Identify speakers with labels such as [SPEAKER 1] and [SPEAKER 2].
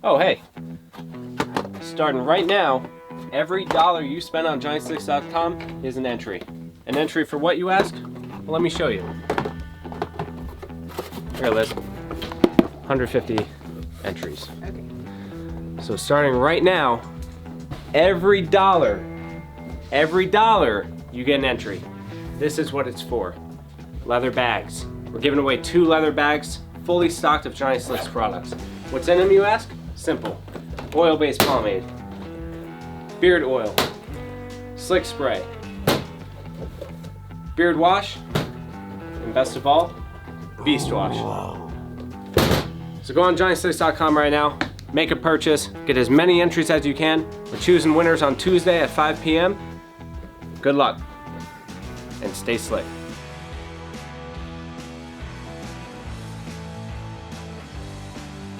[SPEAKER 1] Oh, hey. Starting right now, every dollar you spend on GiantSlicks.com is an entry. An entry for what, you ask? Well, let me show you. Here, Liz. 150 entries.
[SPEAKER 2] Okay.
[SPEAKER 1] So starting right now, every dollar you get an entry. This is what it's for. Leather bags. We're giving away 2 leather bags, fully stocked of Giant Slicks products. What's in them, you ask? Simple. Oil-based pomade, beard oil, slick spray, beard wash, and best of all, beast wash. So go on GiantSlicks.com right now, make a purchase, get as many entries as you can. We're choosing winners on Tuesday at 5 p.m. Good luck, and stay slick.